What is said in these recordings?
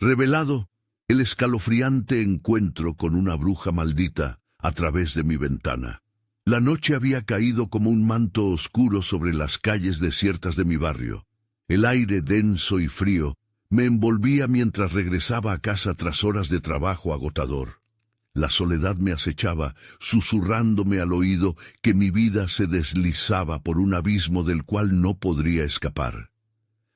Revelado el escalofriante encuentro con una bruja maldita a través de mi ventana. La noche había caído como un manto oscuro sobre las calles desiertas de mi barrio. El aire denso y frío me envolvía mientras regresaba a casa tras horas de trabajo agotador. La soledad me acechaba, susurrándome al oído que mi vida se deslizaba por un abismo del cual no podría escapar.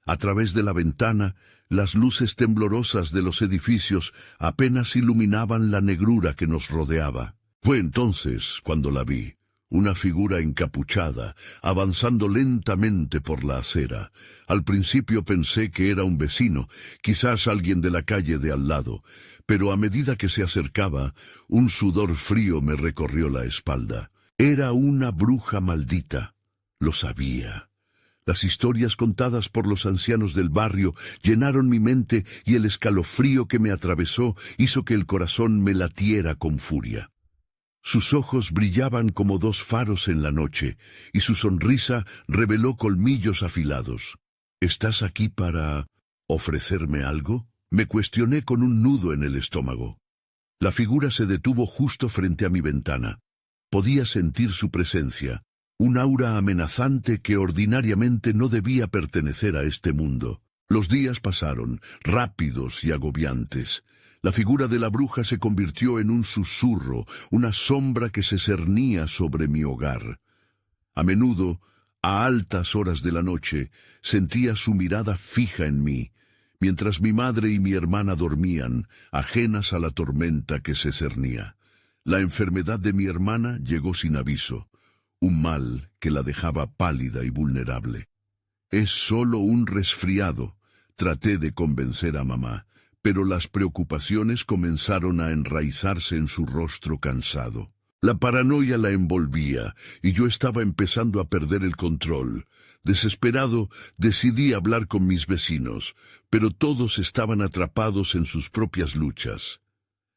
A través de la ventana, las luces temblorosas de los edificios apenas iluminaban la negrura que nos rodeaba. Fue entonces cuando la vi, una figura encapuchada, avanzando lentamente por la acera. Al principio pensé que era un vecino, quizás alguien de la calle de al lado, pero a medida que se acercaba, un sudor frío me recorrió la espalda. Era una bruja maldita. Lo sabía. Las historias contadas por los ancianos del barrio llenaron mi mente y el escalofrío que me atravesó hizo que el corazón me latiera con furia. Sus ojos brillaban como dos faros en la noche, y su sonrisa reveló colmillos afilados. ¿Estás aquí para ofrecerme algo? Me cuestioné con un nudo en el estómago. La figura se detuvo justo frente a mi ventana. Podía sentir su presencia, un aura amenazante que ordinariamente no debía pertenecer a este mundo. Los días pasaron, rápidos y agobiantes. La figura de la bruja se convirtió en un susurro, una sombra que se cernía sobre mi hogar. A menudo, a altas horas de la noche, sentía su mirada fija en mí, mientras mi madre y mi hermana dormían, ajenas a la tormenta que se cernía. La enfermedad de mi hermana llegó sin aviso, un mal que la dejaba pálida y vulnerable. «Es solo un resfriado», traté de convencer a mamá, pero las preocupaciones comenzaron a enraizarse en su rostro cansado. La paranoia la envolvía, y yo estaba empezando a perder el control. Desesperado, decidí hablar con mis vecinos, pero todos estaban atrapados en sus propias luchas.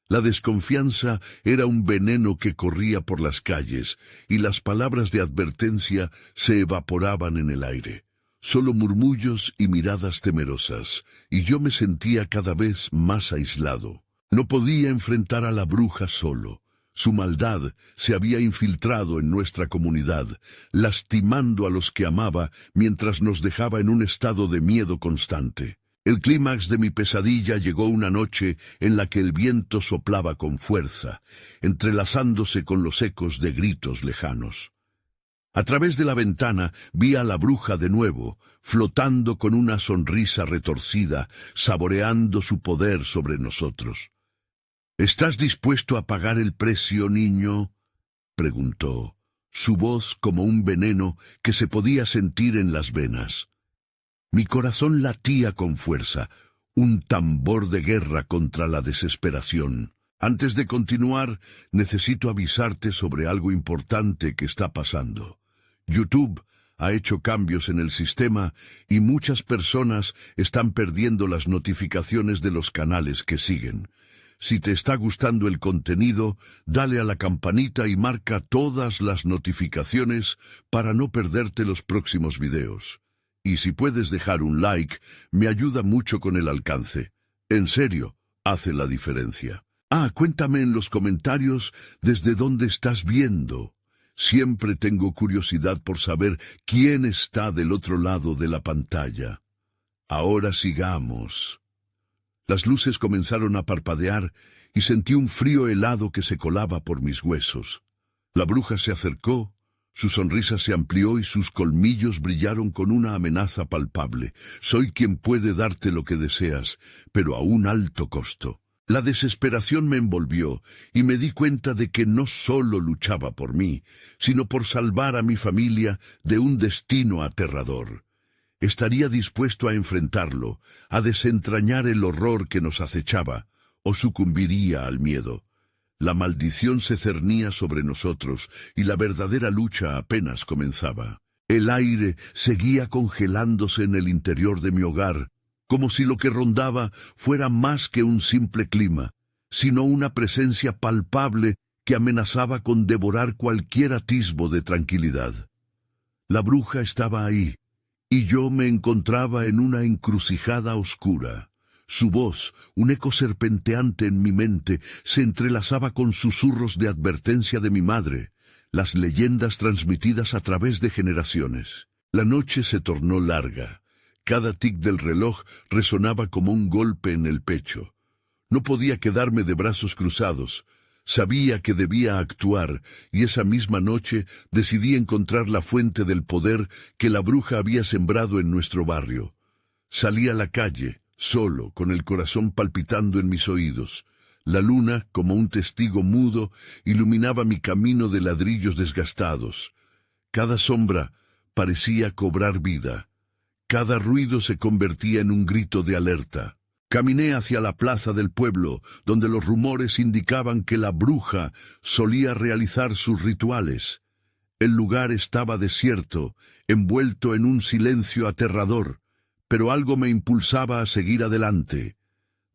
La desconfianza era un veneno que corría por las calles, y las palabras de advertencia se evaporaban en el aire. Solo murmullos y miradas temerosas, y yo me sentía cada vez más aislado. No podía enfrentar a la bruja solo. Su maldad se había infiltrado en nuestra comunidad, lastimando a los que amaba mientras nos dejaba en un estado de miedo constante. El clímax de mi pesadilla llegó una noche en la que el viento soplaba con fuerza, entrelazándose con los ecos de gritos lejanos. A través de la ventana vi a la bruja de nuevo, flotando con una sonrisa retorcida, saboreando su poder sobre nosotros. «¿Estás dispuesto a pagar el precio, niño?», preguntó, su voz como un veneno que se podía sentir en las venas. Mi corazón latía con fuerza, un tambor de guerra contra la desesperación. «Antes de continuar, necesito avisarte sobre algo importante que está pasando. YouTube ha hecho cambios en el sistema y muchas personas están perdiendo las notificaciones de los canales que siguen. Si te está gustando el contenido, dale a la campanita y marca todas las notificaciones para no perderte los próximos videos. Y si puedes dejar un like, me ayuda mucho con el alcance. En serio, hace la diferencia. Cuéntame en los comentarios desde dónde estás viendo. Siempre tengo curiosidad por saber quién está del otro lado de la pantalla. Ahora sigamos». Las luces comenzaron a parpadear y sentí un frío helado que se colaba por mis huesos. La bruja se acercó, su sonrisa se amplió y sus colmillos brillaron con una amenaza palpable. «Soy quien puede darte lo que deseas, pero a un alto costo». La desesperación me envolvió y me di cuenta de que no solo luchaba por mí, sino por salvar a mi familia de un destino aterrador. Estaría dispuesto a enfrentarlo, a desentrañar el horror que nos acechaba, o sucumbiría al miedo. La maldición se cernía sobre nosotros y la verdadera lucha apenas comenzaba. El aire seguía congelándose en el interior de mi hogar, como si lo que rondaba fuera más que un simple clima, sino una presencia palpable que amenazaba con devorar cualquier atisbo de tranquilidad. La bruja estaba ahí, y yo me encontraba en una encrucijada oscura. Su voz, un eco serpenteante en mi mente, se entrelazaba con susurros de advertencia de mi madre, las leyendas transmitidas a través de generaciones. La noche se tornó larga. Cada tic del reloj resonaba como un golpe en el pecho. No podía quedarme de brazos cruzados. Sabía que debía actuar, y esa misma noche decidí encontrar la fuente del poder que la bruja había sembrado en nuestro barrio. Salí a la calle, solo, con el corazón palpitando en mis oídos. La luna, como un testigo mudo, iluminaba mi camino de ladrillos desgastados. Cada sombra parecía cobrar vida. Cada ruido se convertía en un grito de alerta. Caminé hacia la plaza del pueblo, donde los rumores indicaban que la bruja solía realizar sus rituales. El lugar estaba desierto, envuelto en un silencio aterrador, pero algo me impulsaba a seguir adelante.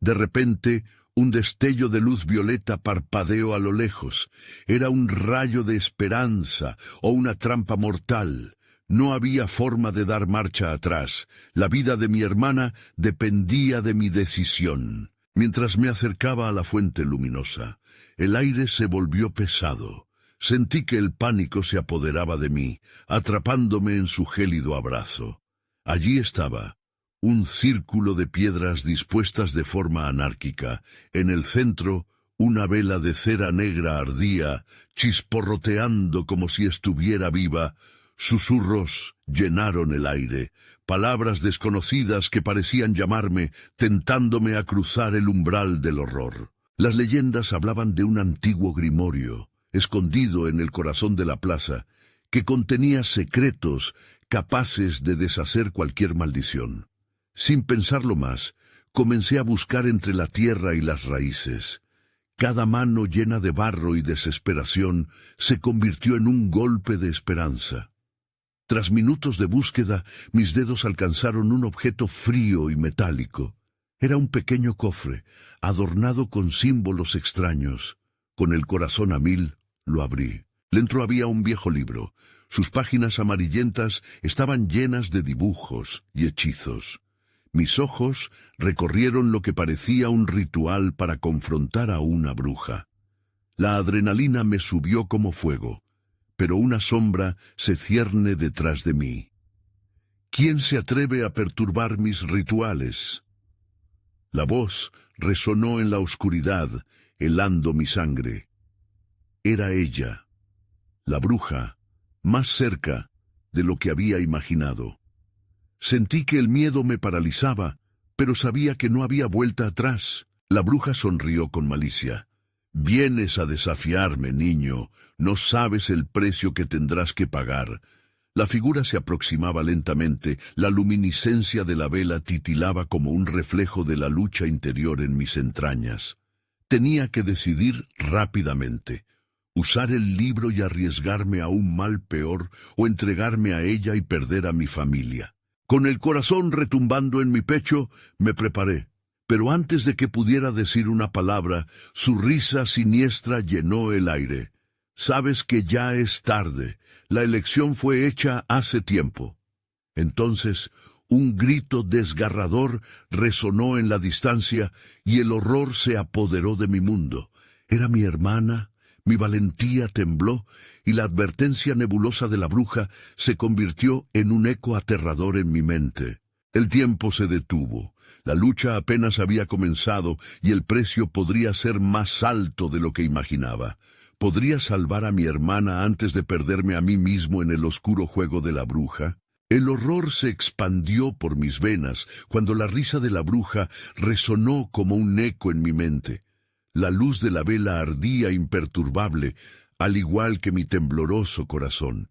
De repente, un destello de luz violeta parpadeó a lo lejos. Era un rayo de esperanza o una trampa mortal. No había forma de dar marcha atrás. La vida de mi hermana dependía de mi decisión. Mientras me acercaba a la fuente luminosa, el aire se volvió pesado. Sentí que el pánico se apoderaba de mí, atrapándome en su gélido abrazo. Allí estaba, un círculo de piedras dispuestas de forma anárquica. En el centro, una vela de cera negra ardía, chisporroteando como si estuviera viva. Susurros llenaron el aire, palabras desconocidas que parecían llamarme, tentándome a cruzar el umbral del horror. Las leyendas hablaban de un antiguo grimorio, escondido en el corazón de la plaza, que contenía secretos capaces de deshacer cualquier maldición. Sin pensarlo más, comencé a buscar entre la tierra y las raíces. Cada mano llena de barro y desesperación se convirtió en un golpe de esperanza. Tras minutos de búsqueda, mis dedos alcanzaron un objeto frío y metálico. Era un pequeño cofre, adornado con símbolos extraños. Con el corazón a mil, lo abrí. Dentro había un viejo libro. Sus páginas amarillentas estaban llenas de dibujos y hechizos. Mis ojos recorrieron lo que parecía un ritual para confrontar a una bruja. La adrenalina me subió como fuego, pero una sombra se cierne detrás de mí. ¿Quién se atreve a perturbar mis rituales? La voz resonó en la oscuridad, helando mi sangre. Era ella, la bruja, más cerca de lo que había imaginado. Sentí que el miedo me paralizaba, pero sabía que no había vuelta atrás. La bruja sonrió con malicia. «Vienes a desafiarme, niño. No sabes el precio que tendrás que pagar». La figura se aproximaba lentamente. La luminiscencia de la vela titilaba como un reflejo de la lucha interior en mis entrañas. Tenía que decidir rápidamente. Usar el libro y arriesgarme a un mal peor, o entregarme a ella y perder a mi familia. Con el corazón retumbando en mi pecho, me preparé. Pero antes de que pudiera decir una palabra, su risa siniestra llenó el aire. «Sabes que ya es tarde. La elección fue hecha hace tiempo». Entonces, un grito desgarrador resonó en la distancia y el horror se apoderó de mi mundo. Era mi hermana. Mi valentía tembló y la advertencia nebulosa de la bruja se convirtió en un eco aterrador en mi mente. El tiempo se detuvo. La lucha apenas había comenzado y el precio podría ser más alto de lo que imaginaba. ¿Podría salvar a mi hermana antes de perderme a mí mismo en el oscuro juego de la bruja? El horror se expandió por mis venas cuando la risa de la bruja resonó como un eco en mi mente. La luz de la vela ardía imperturbable, al igual que mi tembloroso corazón.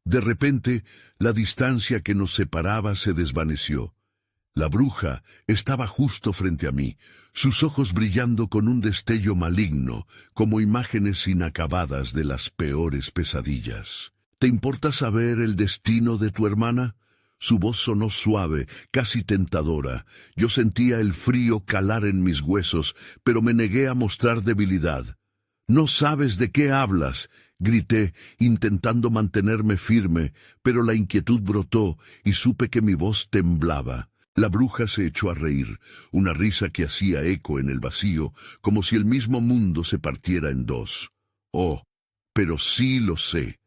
De repente, la distancia que nos separaba se desvaneció. La bruja estaba justo frente a mí, sus ojos brillando con un destello maligno, como imágenes inacabadas de las peores pesadillas. ¿Te importa saber el destino de tu hermana? Su voz sonó suave, casi tentadora. Yo sentía el frío calar en mis huesos, pero me negué a mostrar debilidad. «No sabes de qué hablas», grité, intentando mantenerme firme, pero la inquietud brotó y supe que mi voz temblaba. La bruja se echó a reír, una risa que hacía eco en el vacío, como si el mismo mundo se partiera en dos. Oh, pero sí lo sé.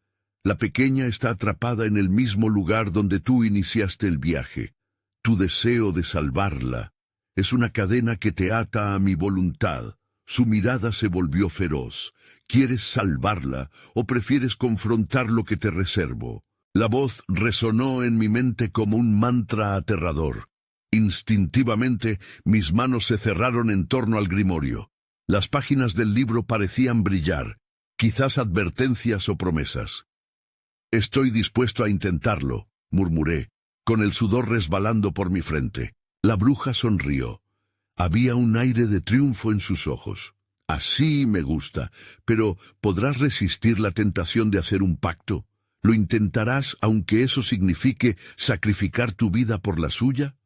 La pequeña está atrapada en el mismo lugar donde tú iniciaste el viaje. Tu deseo de salvarla es una cadena que te ata a mi voluntad. Su mirada se volvió feroz. ¿Quieres salvarla o prefieres confrontar lo que te reservo? La voz resonó en mi mente como un mantra aterrador. Instintivamente, mis manos se cerraron en torno al grimorio. Las páginas del libro parecían brillar, quizás advertencias o promesas. «Estoy dispuesto a intentarlo», murmuré, con el sudor resbalando por mi frente. La bruja sonrió. Había un aire de triunfo en sus ojos. «Así me gusta, pero ¿podrás resistir la tentación de hacer un pacto? ¿Lo intentarás aunque eso signifique sacrificar tu vida por la suya?»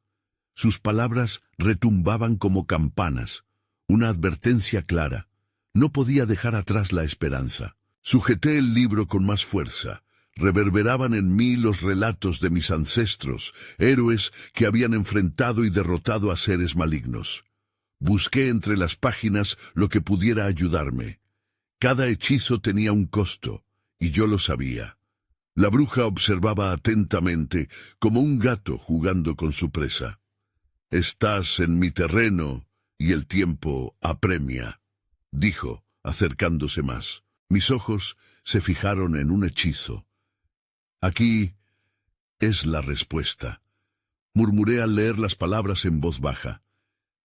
Sus palabras retumbaban como campanas, una advertencia clara. No podía dejar atrás la esperanza. Sujeté el libro con más fuerza. Reverberaban en mí los relatos de mis ancestros, héroes que habían enfrentado y derrotado a seres malignos. Busqué entre las páginas lo que pudiera ayudarme. Cada hechizo tenía un costo, y yo lo sabía. La bruja observaba atentamente, como un gato jugando con su presa. «Estás en mi terreno y el tiempo apremia», dijo, acercándose más. Mis ojos se fijaron en un hechizo. «Aquí es la respuesta», murmuré al leer las palabras en voz baja.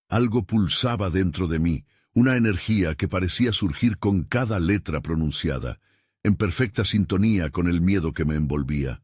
Algo pulsaba dentro de mí, una energía que parecía surgir con cada letra pronunciada, en perfecta sintonía con el miedo que me envolvía.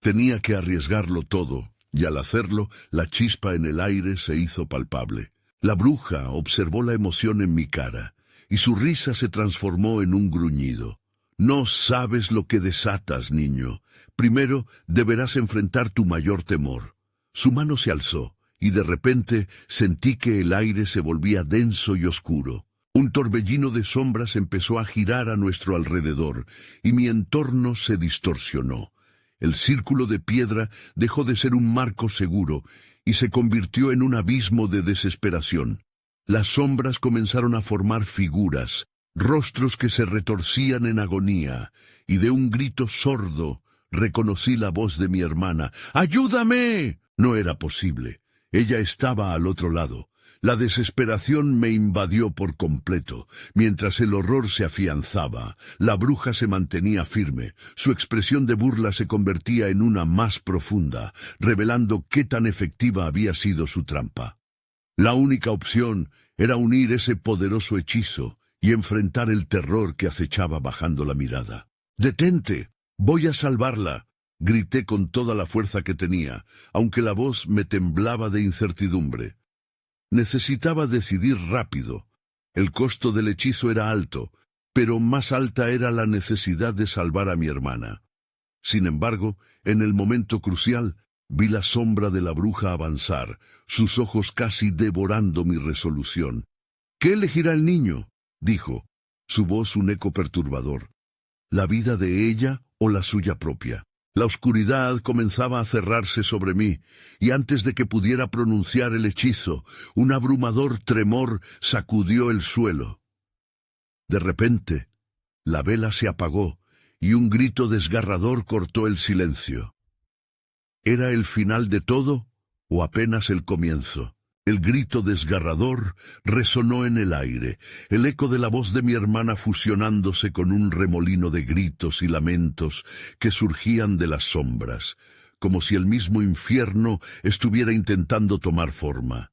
Tenía que arriesgarlo todo, y al hacerlo, la chispa en el aire se hizo palpable. La bruja observó la emoción en mi cara, y su risa se transformó en un gruñido. «No sabes lo que desatas, niño. Primero deberás enfrentar tu mayor temor». Su mano se alzó, y de repente sentí que el aire se volvía denso y oscuro. Un torbellino de sombras empezó a girar a nuestro alrededor, y mi entorno se distorsionó. El círculo de piedra dejó de ser un marco seguro, y se convirtió en un abismo de desesperación. Las sombras comenzaron a formar figuras, rostros que se retorcían en agonía, y de un grito sordo reconocí la voz de mi hermana. «¡Ayúdame!». No era posible. Ella estaba al otro lado. La desesperación me invadió por completo. Mientras el horror se afianzaba, la bruja se mantenía firme. Su expresión de burla se convertía en una más profunda, revelando qué tan efectiva había sido su trampa. La única opción era unir ese poderoso hechizo y enfrentar el terror que acechaba bajando la mirada. «¡Detente! ¡Voy a salvarla!», grité con toda la fuerza que tenía, aunque la voz me temblaba de incertidumbre. Necesitaba decidir rápido. El costo del hechizo era alto, pero más alta era la necesidad de salvar a mi hermana. Sin embargo, en el momento crucial, vi la sombra de la bruja avanzar, sus ojos casi devorando mi resolución. «¿Qué elegirá el niño?», dijo, su voz un eco perturbador. ¿La vida de ella o la suya propia? La oscuridad comenzaba a cerrarse sobre mí, y antes de que pudiera pronunciar el hechizo, un abrumador tremor sacudió el suelo. De repente, la vela se apagó, y un grito desgarrador cortó el silencio. ¿Era el final de todo o apenas el comienzo? El grito desgarrador resonó en el aire, el eco de la voz de mi hermana fusionándose con un remolino de gritos y lamentos que surgían de las sombras, como si el mismo infierno estuviera intentando tomar forma.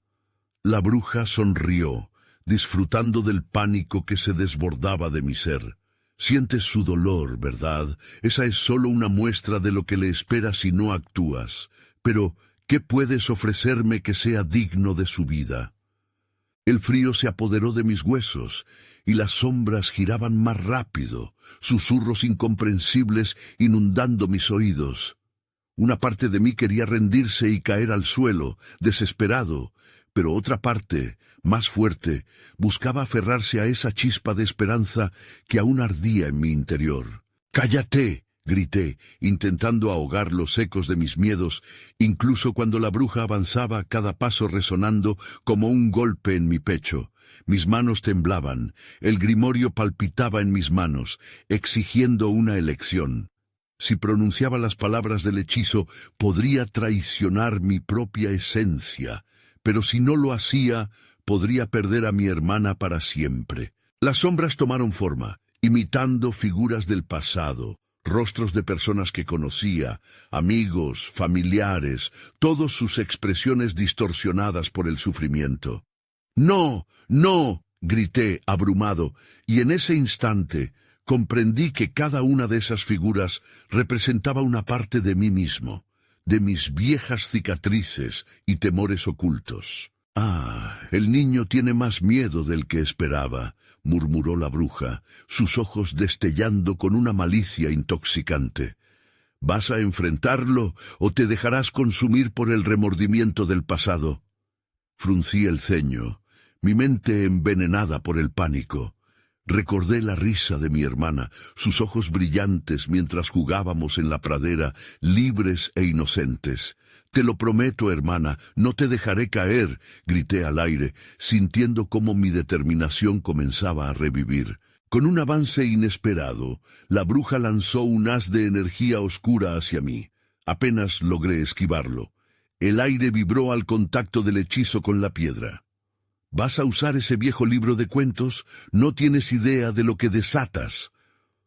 La bruja sonrió, disfrutando del pánico que se desbordaba de mi ser. Sientes su dolor, ¿verdad? Esa es solo una muestra de lo que le espera si no actúas. Pero ¿qué puedes ofrecerme que sea digno de su vida? El frío se apoderó de mis huesos, y las sombras giraban más rápido, susurros incomprensibles inundando mis oídos. Una parte de mí quería rendirse y caer al suelo, desesperado, pero otra parte, más fuerte, buscaba aferrarse a esa chispa de esperanza que aún ardía en mi interior. «¡Cállate!», grité, intentando ahogar los ecos de mis miedos, incluso cuando la bruja avanzaba, cada paso resonando como un golpe en mi pecho. Mis manos temblaban, el grimorio palpitaba en mis manos, exigiendo una elección. Si pronunciaba las palabras del hechizo, podría traicionar mi propia esencia, pero si no lo hacía, podría perder a mi hermana para siempre. Las sombras tomaron forma, imitando figuras del pasado, rostros de personas que conocía, amigos, familiares, todas sus expresiones distorsionadas por el sufrimiento. ¡No! ¡No! Grité, abrumado, y en ese instante comprendí que cada una de esas figuras representaba una parte de mí mismo, de mis viejas cicatrices y temores ocultos. «Ah, el niño tiene más miedo del que esperaba», murmuró la bruja, sus ojos destellando con una malicia intoxicante. «¿Vas a enfrentarlo o te dejarás consumir por el remordimiento del pasado?» Fruncí el ceño, mi mente envenenada por el pánico. Recordé la risa de mi hermana, sus ojos brillantes mientras jugábamos en la pradera, libres e inocentes. «Te lo prometo, hermana, no te dejaré caer», grité al aire, sintiendo cómo mi determinación comenzaba a revivir. Con un avance inesperado, la bruja lanzó un haz de energía oscura hacia mí. Apenas logré esquivarlo. El aire vibró al contacto del hechizo con la piedra. «¿Vas a usar ese viejo libro de cuentos? No tienes idea de lo que desatas».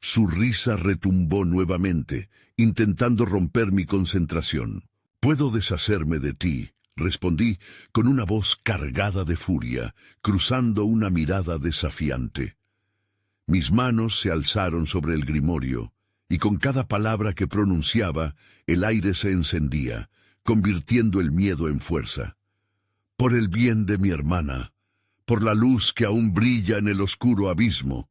Su risa retumbó nuevamente, intentando romper mi concentración. «Puedo deshacerme de ti», respondí con una voz cargada de furia, cruzando una mirada desafiante. Mis manos se alzaron sobre el grimorio, y con cada palabra que pronunciaba, el aire se encendía, convirtiendo el miedo en fuerza. «Por el bien de mi hermana, por la luz que aún brilla en el oscuro abismo».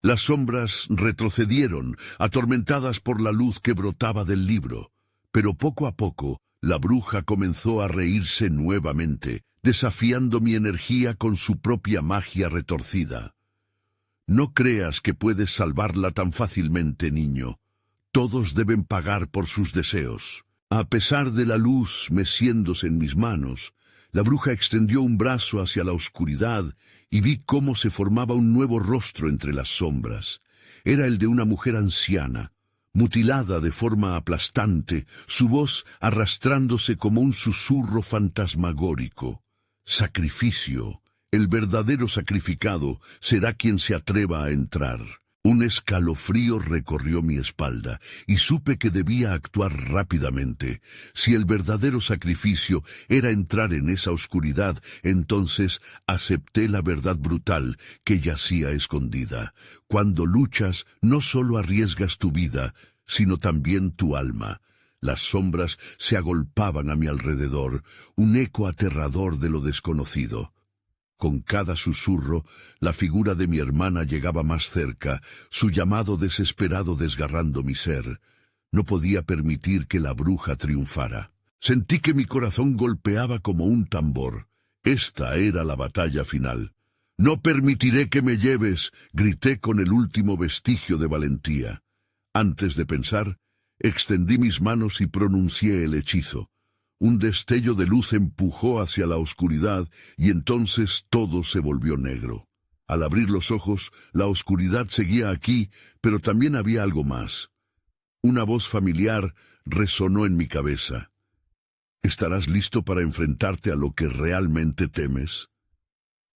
Las sombras retrocedieron, atormentadas por la luz que brotaba del libro. Pero poco a poco, la bruja comenzó a reírse nuevamente, desafiando mi energía con su propia magia retorcida. «No creas que puedes salvarla tan fácilmente, niño. Todos deben pagar por sus deseos». A pesar de la luz meciéndose en mis manos, la bruja extendió un brazo hacia la oscuridad y vi cómo se formaba un nuevo rostro entre las sombras. Era el de una mujer anciana, mutilada de forma aplastante, su voz arrastrándose como un susurro fantasmagórico. «Sacrificio. El verdadero sacrificado será quien se atreva a entrar». Un escalofrío recorrió mi espalda y supe que debía actuar rápidamente. Si el verdadero sacrificio era entrar en esa oscuridad, entonces acepté la verdad brutal que yacía escondida. Cuando luchas, no solo arriesgas tu vida, sino también tu alma. Las sombras se agolpaban a mi alrededor, un eco aterrador de lo desconocido. Con cada susurro, la figura de mi hermana llegaba más cerca, su llamado desesperado desgarrando mi ser. No podía permitir que la bruja triunfara. Sentí que mi corazón golpeaba como un tambor. Esta era la batalla final. «No permitiré que me lleves», grité con el último vestigio de valentía. Antes de pensar, extendí mis manos y pronuncié el hechizo. Un destello de luz empujó hacia la oscuridad y entonces todo se volvió negro. Al abrir los ojos, la oscuridad seguía aquí, pero también había algo más. Una voz familiar resonó en mi cabeza. «¿Estarás listo para enfrentarte a lo que realmente temes?».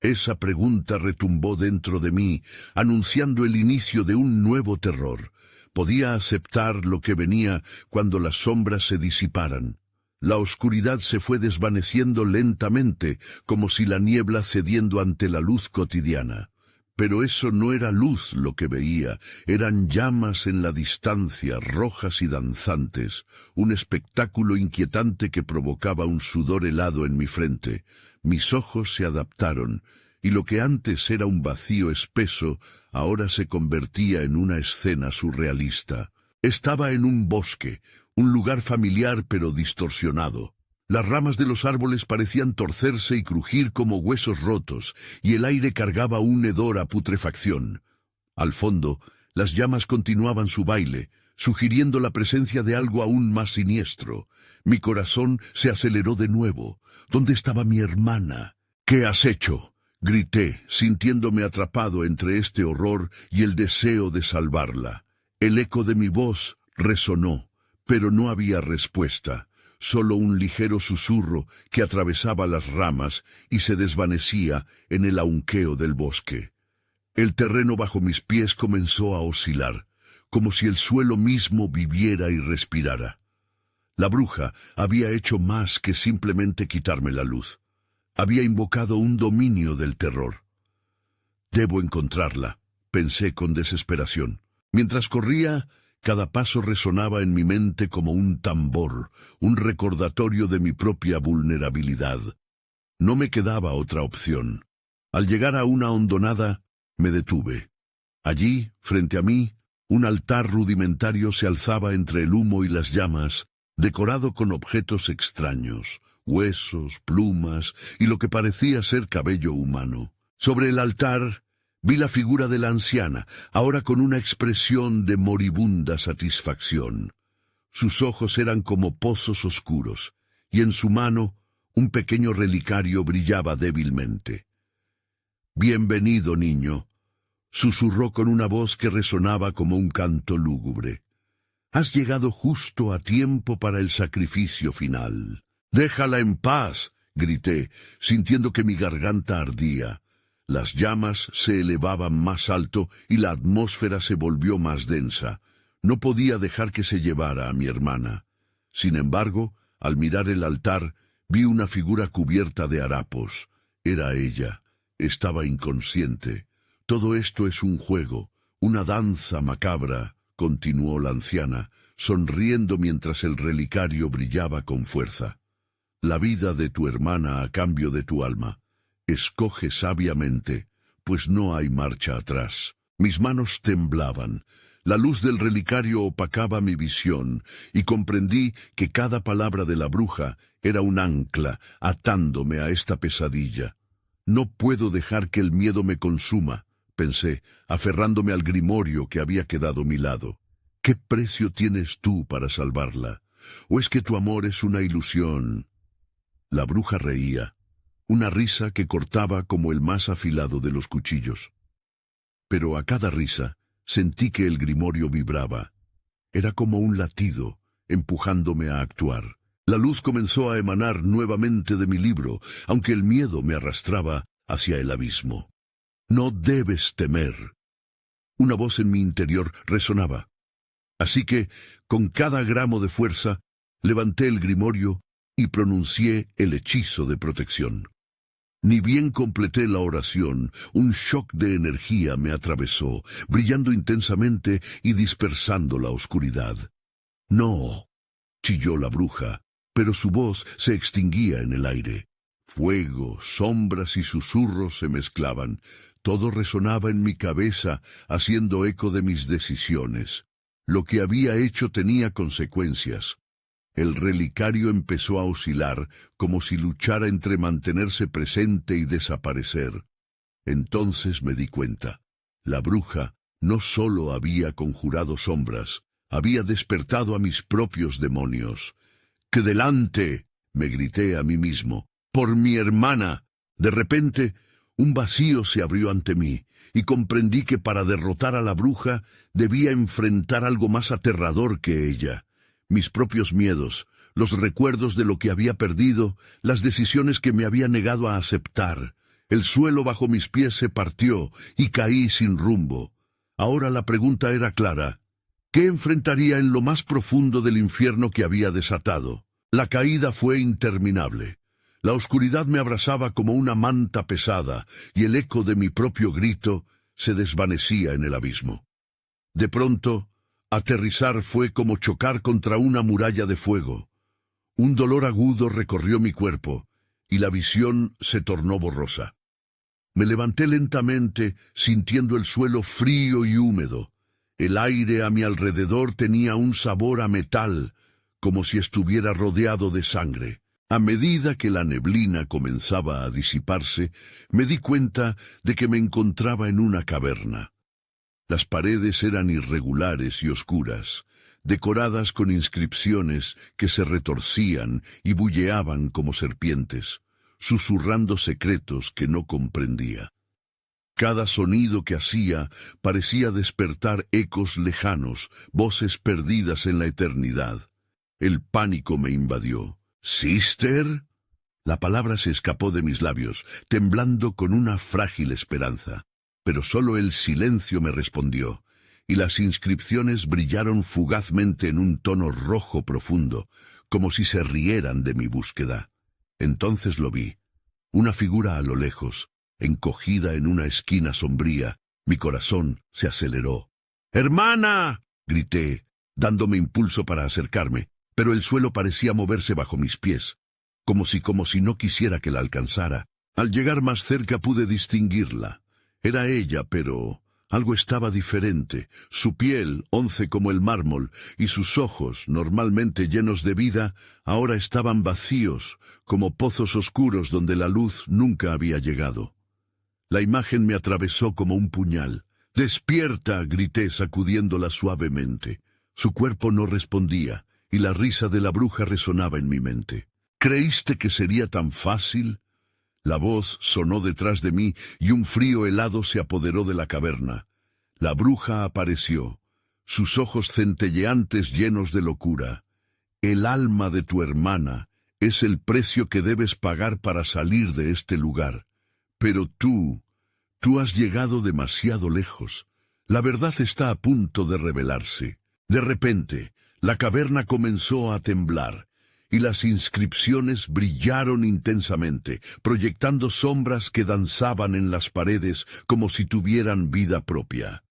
Esa pregunta retumbó dentro de mí, anunciando el inicio de un nuevo terror. Podía aceptar lo que venía cuando las sombras se disiparan. La oscuridad se fue desvaneciendo lentamente, como si la niebla cediendo ante la luz cotidiana. Pero eso no era luz lo que veía, eran llamas en la distancia, rojas y danzantes, un espectáculo inquietante que provocaba un sudor helado en mi frente. Mis ojos se adaptaron, y lo que antes era un vacío espeso, ahora se convertía en una escena surrealista. Estaba en un bosque, un lugar familiar pero distorsionado. Las ramas de los árboles parecían torcerse y crujir como huesos rotos, y el aire cargaba un hedor a putrefacción. Al fondo, las llamas continuaban su baile, sugiriendo la presencia de algo aún más siniestro. Mi corazón se aceleró de nuevo. ¿Dónde estaba mi hermana? ¿Qué has hecho?, grité, sintiéndome atrapado entre este horror y el deseo de salvarla. El eco de mi voz resonó, pero no había respuesta, solo un ligero susurro que atravesaba las ramas y se desvanecía en el aunqueo del bosque. El terreno bajo mis pies comenzó a oscilar, como si el suelo mismo viviera y respirara. La bruja había hecho más que simplemente quitarme la luz. Había invocado un dominio del terror. Debo encontrarla, pensé con desesperación. Mientras corría, cada paso resonaba en mi mente como un tambor, un recordatorio de mi propia vulnerabilidad. No me quedaba otra opción. Al llegar a una hondonada, me detuve. Allí, frente a mí, un altar rudimentario se alzaba entre el humo y las llamas, decorado con objetos extraños, huesos, plumas y lo que parecía ser cabello humano. Sobre el altar vi la figura de la anciana, ahora con una expresión de moribunda satisfacción. Sus ojos eran como pozos oscuros, y en su mano un pequeño relicario brillaba débilmente. «Bienvenido, niño», susurró con una voz que resonaba como un canto lúgubre. «Has llegado justo a tiempo para el sacrificio final». «Déjala en paz», grité, sintiendo que mi garganta ardía. Las llamas se elevaban más alto y la atmósfera se volvió más densa. No podía dejar que se llevara a mi hermana. Sin embargo, al mirar el altar, vi una figura cubierta de harapos. Era ella. Estaba inconsciente. «Todo esto es un juego, una danza macabra», continuó la anciana, sonriendo mientras el relicario brillaba con fuerza. «La vida de tu hermana a cambio de tu alma. Escoge sabiamente, pues no hay marcha atrás». Mis manos temblaban. La luz del relicario opacaba mi visión, y comprendí que cada palabra de la bruja era un ancla, atándome a esta pesadilla. «No puedo dejar que el miedo me consuma», pensé, aferrándome al grimorio que había quedado a mi lado. «¿Qué precio tienes tú para salvarla? ¿O es que tu amor es una ilusión?» La bruja reía, una risa que cortaba como el más afilado de los cuchillos. Pero a cada risa sentí que el grimorio vibraba. Era como un latido, empujándome a actuar. La luz comenzó a emanar nuevamente de mi libro, aunque el miedo me arrastraba hacia el abismo. «No debes temer». Una voz en mi interior resonaba. Así que, con cada gramo de fuerza, levanté el grimorio y pronuncié el hechizo de protección. Ni bien completé la oración, un shock de energía me atravesó, brillando intensamente y dispersando la oscuridad. «No», chilló la bruja, pero su voz se extinguía en el aire. Fuego, sombras y susurros se mezclaban. Todo resonaba en mi cabeza, haciendo eco de mis decisiones. Lo que había hecho tenía consecuencias. El relicario empezó a oscilar, como si luchara entre mantenerse presente y desaparecer. Entonces me di cuenta. La bruja no solo había conjurado sombras, había despertado a mis propios demonios. «¡Que delante!», me grité a mí mismo. «¡Por mi hermana!». De repente, un vacío se abrió ante mí, y comprendí que para derrotar a la bruja debía enfrentar algo más aterrador que ella. Mis propios miedos, los recuerdos de lo que había perdido, las decisiones que me había negado a aceptar. El suelo bajo mis pies se partió y caí sin rumbo. Ahora la pregunta era clara. ¿Qué enfrentaría en lo más profundo del infierno que había desatado? La caída fue interminable. La oscuridad me abrazaba como una manta pesada, y el eco de mi propio grito se desvanecía en el abismo. De pronto, aterrizar fue como chocar contra una muralla de fuego. Un dolor agudo recorrió mi cuerpo, y la visión se tornó borrosa. Me levanté lentamente, sintiendo el suelo frío y húmedo. El aire a mi alrededor tenía un sabor a metal, como si estuviera rodeado de sangre. A medida que la neblina comenzaba a disiparse, me di cuenta de que me encontraba en una caverna. Las paredes eran irregulares y oscuras. decoradas con inscripciones que se retorcían y bulleaban como serpientes, susurrando secretos que no comprendía. Cada sonido que hacía parecía despertar ecos lejanos, voces perdidas en la eternidad. El pánico me invadió. ¿Sister? La palabra se escapó de mis labios, temblando con una frágil esperanza. Pero solo el silencio me respondió, y las inscripciones brillaron fugazmente en un tono rojo profundo, como si se rieran de mi búsqueda. Entonces lo vi, una figura a lo lejos, encogida en una esquina sombría. Mi corazón se aceleró. ¡Hermana!, grité, dándome impulso para acercarme, pero el suelo parecía moverse bajo mis pies, como si no quisiera que la alcanzara. Al llegar más cerca pude distinguirla. Era ella, pero algo estaba diferente. Su piel, once como el mármol, y sus ojos, normalmente llenos de vida, ahora estaban vacíos, como pozos oscuros donde la luz nunca había llegado. La imagen me atravesó como un puñal. ¡Despierta!, grité sacudiéndola suavemente. Su cuerpo no respondía, y la risa de la bruja resonaba en mi mente. ¿Creíste que sería tan fácil? La voz sonó detrás de mí y un frío helado se apoderó de la caverna. La bruja apareció, sus ojos centelleantes llenos de locura. El alma de tu hermana es el precio que debes pagar para salir de este lugar. Pero tú has llegado demasiado lejos. La verdad está a punto de revelarse. De repente, la caverna comenzó a temblar, y las inscripciones brillaron intensamente, proyectando sombras que danzaban en las paredes como si tuvieran vida propia.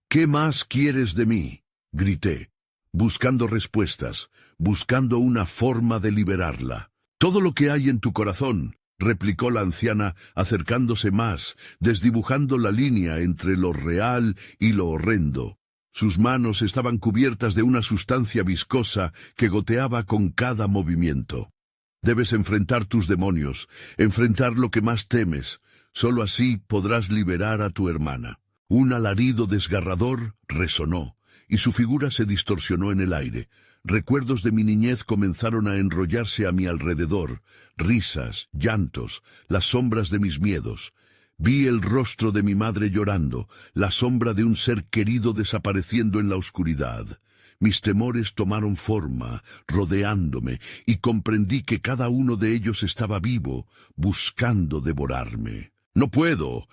¿Qué más quieres de mí?, grité, buscando respuestas, buscando una forma de liberarla. Todo lo que hay en tu corazón, replicó la anciana, acercándose más, desdibujando la línea entre lo real y lo horrendo. Sus manos estaban cubiertas de una sustancia viscosa que goteaba con cada movimiento. Debes enfrentar tus demonios, enfrentar lo que más temes. Solo así podrás liberar a tu hermana. Un alarido desgarrador resonó, y su figura se distorsionó en el aire. Recuerdos de mi niñez comenzaron a enrollarse a mi alrededor, risas, llantos, las sombras de mis miedos. Vi el rostro de mi madre llorando, la sombra de un ser querido desapareciendo en la oscuridad. Mis temores tomaron forma, rodeándome, y comprendí que cada uno de ellos estaba vivo, buscando devorarme. No puedo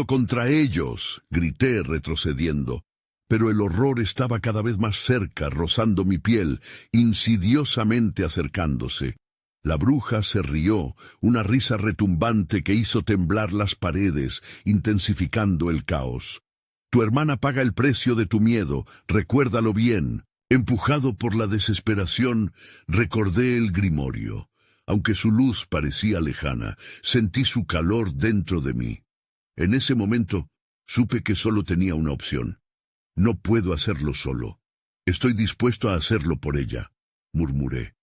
contra ellos!, grité retrocediendo. Pero el horror estaba cada vez más cerca, rozando mi piel, insidiosamente acercándose. La bruja se rió, una risa retumbante que hizo temblar las paredes, intensificando el caos. Tu hermana paga el precio de tu miedo, recuérdalo bien. Empujado por la desesperación, recordé el grimorio. Aunque su luz parecía lejana, sentí su calor dentro de mí. En ese momento, supe que solo tenía una opción. No puedo hacerlo solo. Estoy dispuesto a hacerlo por ella, murmuré.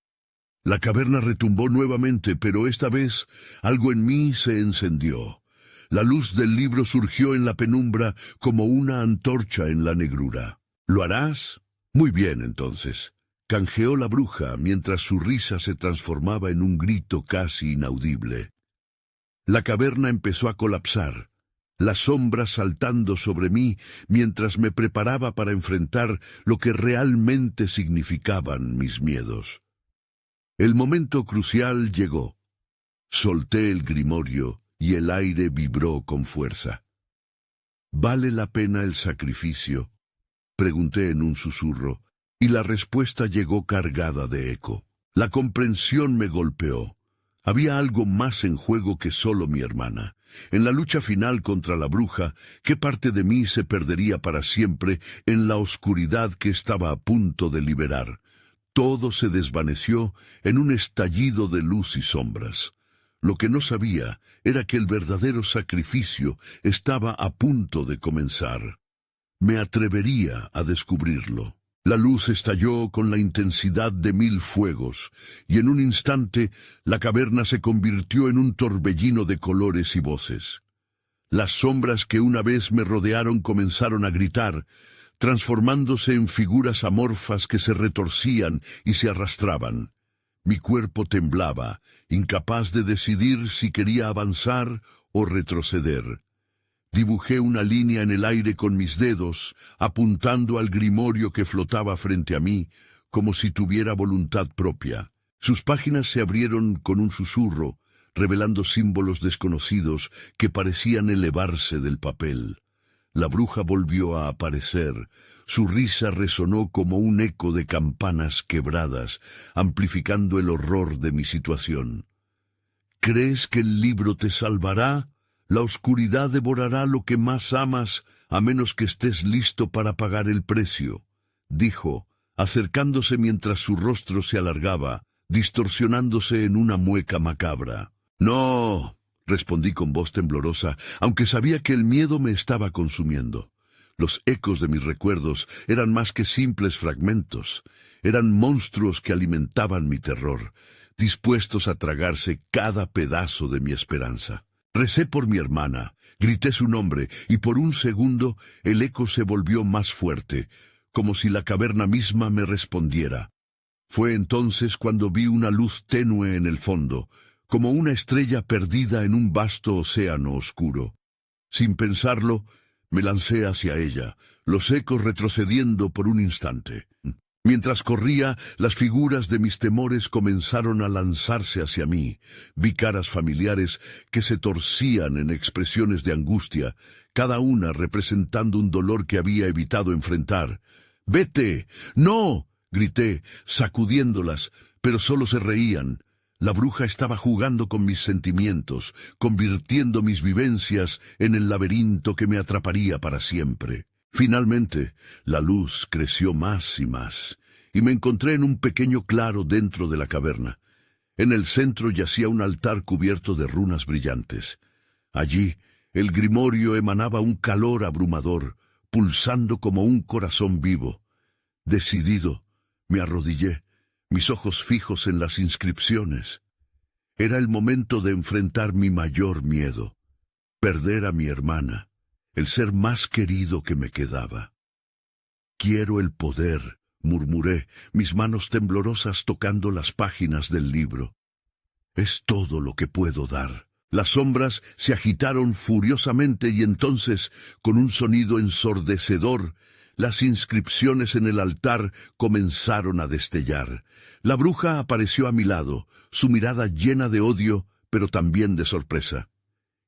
La caverna retumbó nuevamente, pero esta vez algo en mí se encendió. La luz del libro surgió en la penumbra como una antorcha en la negrura. ¿Lo harás? Muy bien, entonces. Canjeó la bruja mientras su risa se transformaba en un grito casi inaudible. La caverna empezó a colapsar, las sombras saltando sobre mí mientras me preparaba para enfrentar lo que realmente significaban mis miedos. El momento crucial llegó. Solté el grimorio y el aire vibró con fuerza. ¿Vale la pena el sacrificio?, pregunté en un susurro, y la respuesta llegó cargada de eco. La comprensión me golpeó. Había algo más en juego que solo mi hermana. En la lucha final contra la bruja, ¿qué parte de mí se perdería para siempre en la oscuridad que estaba a punto de liberar? Todo se desvaneció en un estallido de luz y sombras. Lo que no sabía era que el verdadero sacrificio estaba a punto de comenzar. Me atrevería a descubrirlo. La luz estalló con la intensidad de 1000 fuegos, y en un instante la caverna se convirtió en un torbellino de colores y voces. Las sombras que una vez me rodearon comenzaron a gritar: transformándose en figuras amorfas que se retorcían y se arrastraban. Mi cuerpo temblaba, incapaz de decidir si quería avanzar o retroceder. Dibujé una línea en el aire con mis dedos, apuntando al grimorio que flotaba frente a mí, como si tuviera voluntad propia. Sus páginas se abrieron con un susurro, revelando símbolos desconocidos que parecían elevarse del papel. La bruja volvió a aparecer. Su risa resonó como un eco de campanas quebradas, amplificando el horror de mi situación. ¿Crees que el libro te salvará? La oscuridad devorará lo que más amas, a menos que estés listo para pagar el precio, dijo, acercándose mientras su rostro se alargaba, distorsionándose en una mueca macabra. No, respondí con voz temblorosa, aunque sabía que el miedo me estaba consumiendo. Los ecos de mis recuerdos eran más que simples fragmentos, eran monstruos que alimentaban mi terror, dispuestos a tragarse cada pedazo de mi esperanza. Recé por mi hermana, grité su nombre, y por un segundo el eco se volvió más fuerte, como si la caverna misma me respondiera. Fue entonces cuando vi una luz tenue en el fondo, como una estrella perdida en un vasto océano oscuro. Sin pensarlo, me lancé hacia ella, los ecos retrocediendo por un instante. Mientras corría, las figuras de mis temores comenzaron a lanzarse hacia mí. Vi caras familiares que se torcían en expresiones de angustia, cada una representando un dolor que había evitado enfrentar. «¡Vete! ¡No!», grité, sacudiéndolas, pero solo se reían. La bruja estaba jugando con mis sentimientos, convirtiendo mis vivencias en el laberinto que me atraparía para siempre. Finalmente, la luz creció más y más, y me encontré en un pequeño claro dentro de la caverna. En el centro yacía un altar cubierto de runas brillantes. Allí, el grimorio emanaba un calor abrumador, pulsando como un corazón vivo. Decidido, me arrodillé, mis ojos fijos en las inscripciones. Era el momento de enfrentar mi mayor miedo, perder a mi hermana, el ser más querido que me quedaba. «Quiero el poder», murmuré, mis manos temblorosas tocando las páginas del libro. «Es todo lo que puedo dar». Las sombras se agitaron furiosamente y entonces, con un sonido ensordecedor, las inscripciones en el altar comenzaron a destellar. La bruja apareció a mi lado, su mirada llena de odio, pero también de sorpresa.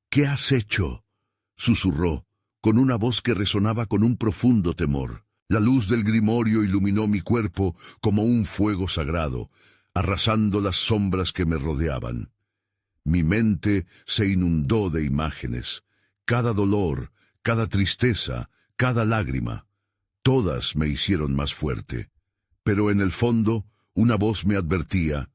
«¿Qué has hecho?», susurró, con una voz que resonaba con un profundo temor. La luz del grimorio iluminó mi cuerpo como un fuego sagrado, arrasando las sombras que me rodeaban. Mi mente se inundó de imágenes. Cada dolor, cada tristeza, cada lágrima. Todas me hicieron más fuerte. Pero en el fondo, una voz me advertía: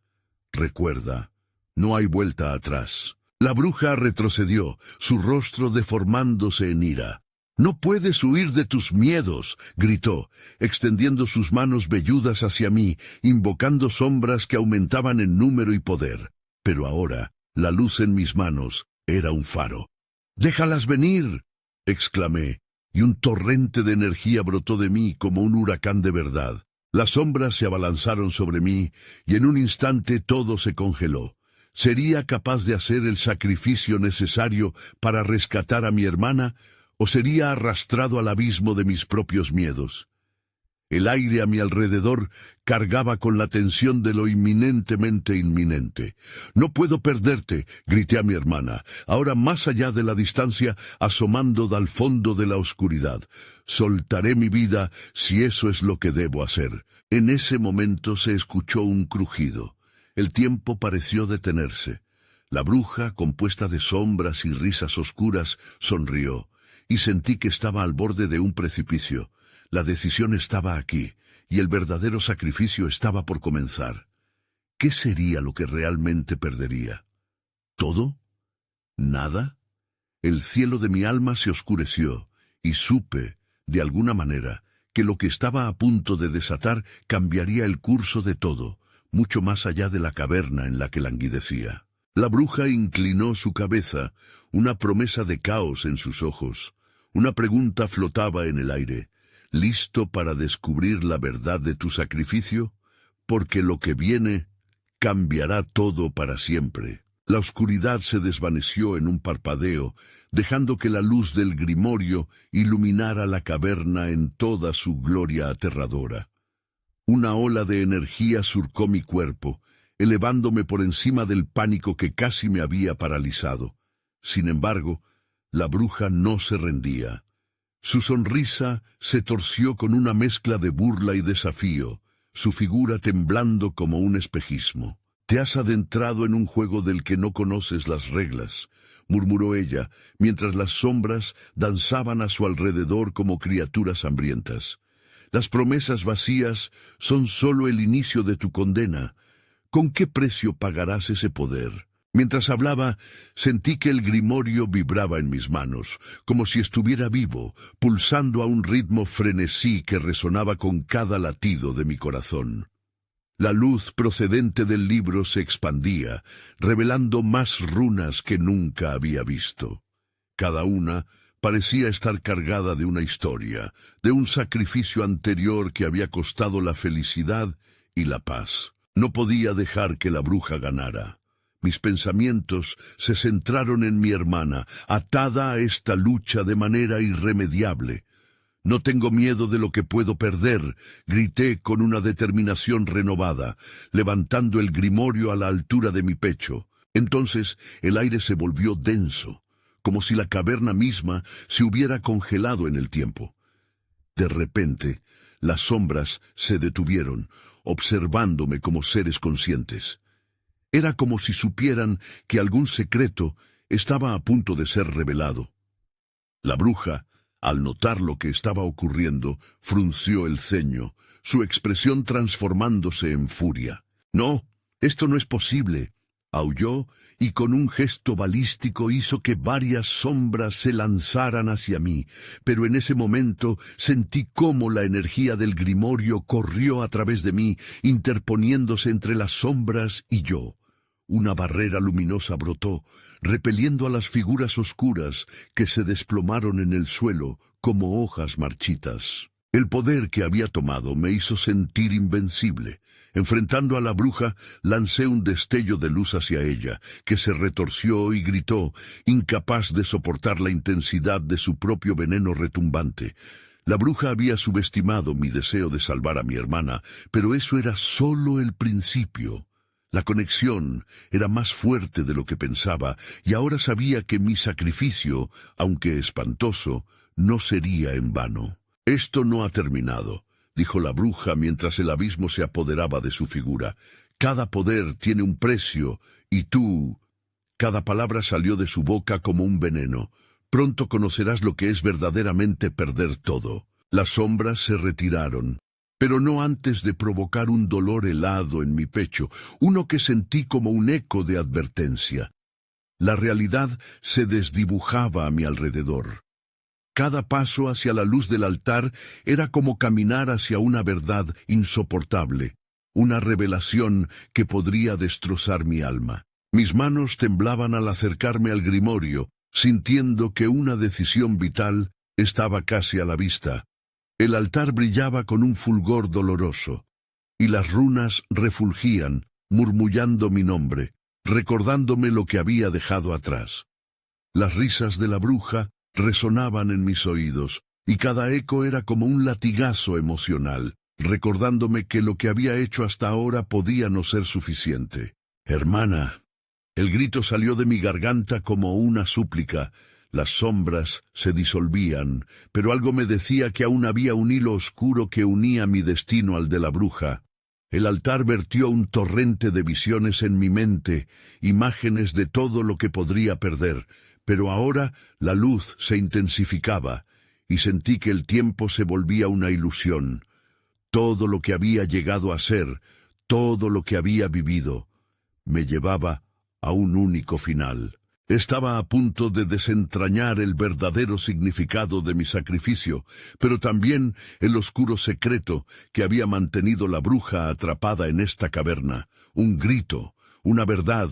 «Recuerda, no hay vuelta atrás». La bruja retrocedió, su rostro deformándose en ira. «No puedes huir de tus miedos», gritó, extendiendo sus manos velludas hacia mí, invocando sombras que aumentaban en número y poder. Pero ahora, la luz en mis manos era un faro. «¡Déjalas venir!», exclamé, y un torrente de energía brotó de mí como un huracán de verdad. Las sombras se abalanzaron sobre mí, y en un instante todo se congeló. ¿Sería capaz de hacer el sacrificio necesario para rescatar a mi hermana, o sería arrastrado al abismo de mis propios miedos? El aire a mi alrededor cargaba con la tensión de lo inminentemente inminente. «No puedo perderte», grité a mi hermana, ahora más allá de la distancia, asomando al fondo de la oscuridad. «Soltaré mi vida si eso es lo que debo hacer». En ese momento se escuchó un crujido. El tiempo pareció detenerse. La bruja, compuesta de sombras y risas oscuras, sonrió, y sentí que estaba al borde de un precipicio. La decisión estaba aquí, y el verdadero sacrificio estaba por comenzar. ¿Qué sería lo que realmente perdería? ¿Todo? ¿Nada? El cielo de mi alma se oscureció, y supe, de alguna manera, que lo que estaba a punto de desatar cambiaría el curso de todo, mucho más allá de la caverna en la que languidecía. La bruja inclinó su cabeza, una promesa de caos en sus ojos. Una pregunta flotaba en el aire. ¿listo para descubrir la verdad de tu sacrificio? Porque lo que viene cambiará todo para siempre. La oscuridad se desvaneció en un parpadeo, dejando que la luz del grimorio iluminara la caverna en toda su gloria aterradora. Una ola de energía surcó mi cuerpo, elevándome por encima del pánico que casi me había paralizado. Sin embargo, la bruja no se rendía. Su sonrisa se torció con una mezcla de burla y desafío, su figura temblando como un espejismo. «Te has adentrado en un juego del que no conoces las reglas», murmuró ella, mientras las sombras danzaban a su alrededor como criaturas hambrientas. «Las promesas vacías son solo el inicio de tu condena. ¿Con qué precio pagarás ese poder?» Mientras hablaba, sentí que el grimorio vibraba en mis manos, como si estuviera vivo, pulsando a un ritmo frenesí que resonaba con cada latido de mi corazón. La luz procedente del libro se expandía, revelando más runas que nunca había visto. Cada una parecía estar cargada de una historia, de un sacrificio anterior que había costado la felicidad y la paz. No podía dejar que la bruja ganara. Mis pensamientos se centraron en mi hermana, atada a esta lucha de manera irremediable. «No tengo miedo de lo que puedo perder», grité con una determinación renovada, levantando el grimorio a la altura de mi pecho. Entonces el aire se volvió denso, como si la caverna misma se hubiera congelado en el tiempo. De repente, las sombras se detuvieron, observándome como seres conscientes. Era como si supieran que algún secreto estaba a punto de ser revelado. La bruja, al notar lo que estaba ocurriendo, frunció el ceño, su expresión transformándose en furia. «No, esto no es posible», aulló, y con un gesto balístico hizo que varias sombras se lanzaran hacia mí, pero en ese momento sentí cómo la energía del grimorio corrió a través de mí, interponiéndose entre las sombras y yo. Una barrera luminosa brotó, repeliendo a las figuras oscuras que se desplomaron en el suelo como hojas marchitas. El poder que había tomado me hizo sentir invencible. Enfrentando a la bruja, lancé un destello de luz hacia ella, que se retorció y gritó, incapaz de soportar la intensidad de su propio veneno retumbante. La bruja había subestimado mi deseo de salvar a mi hermana, pero eso era solo el principio. La conexión era más fuerte de lo que pensaba, y ahora sabía que mi sacrificio, aunque espantoso, no sería en vano. «Esto no ha terminado», dijo la bruja mientras el abismo se apoderaba de su figura. «Cada poder tiene un precio, y tú...» Cada palabra salió de su boca como un veneno. «Pronto conocerás lo que es verdaderamente perder todo». Las sombras se retiraron, pero no antes de provocar un dolor helado en mi pecho, uno que sentí como un eco de advertencia. La realidad se desdibujaba a mi alrededor. Cada paso hacia la luz del altar era como caminar hacia una verdad insoportable, una revelación que podría destrozar mi alma. Mis manos temblaban al acercarme al grimorio, sintiendo que una decisión vital estaba casi a la vista. El altar brillaba con un fulgor doloroso, y las runas refulgían, murmullando mi nombre, recordándome lo que había dejado atrás. Las risas de la bruja resonaban en mis oídos, y cada eco era como un latigazo emocional, recordándome que lo que había hecho hasta ahora podía no ser suficiente. «Hermana». El grito salió de mi garganta como una súplica. Las sombras se disolvían, pero algo me decía que aún había un hilo oscuro que unía mi destino al de la bruja. El altar vertió un torrente de visiones en mi mente, imágenes de todo lo que podría perder, pero ahora la luz se intensificaba, y sentí que el tiempo se volvía una ilusión. Todo lo que había llegado a ser, todo lo que había vivido, me llevaba a un único final. Estaba a punto de desentrañar el verdadero significado de mi sacrificio, pero también el oscuro secreto que había mantenido la bruja atrapada en esta caverna, un grito, una verdad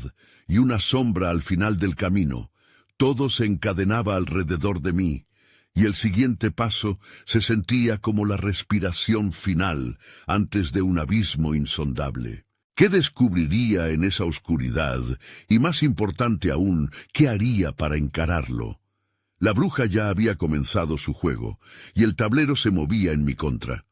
y una sombra al final del camino. Todo se encadenaba alrededor de mí, y el siguiente paso se sentía como la respiración final antes de un abismo insondable. ¿Qué descubriría en esa oscuridad? Y más importante aún, ¿qué haría para encararlo? La bruja ya había comenzado su juego, y el tablero se movía en mi contra.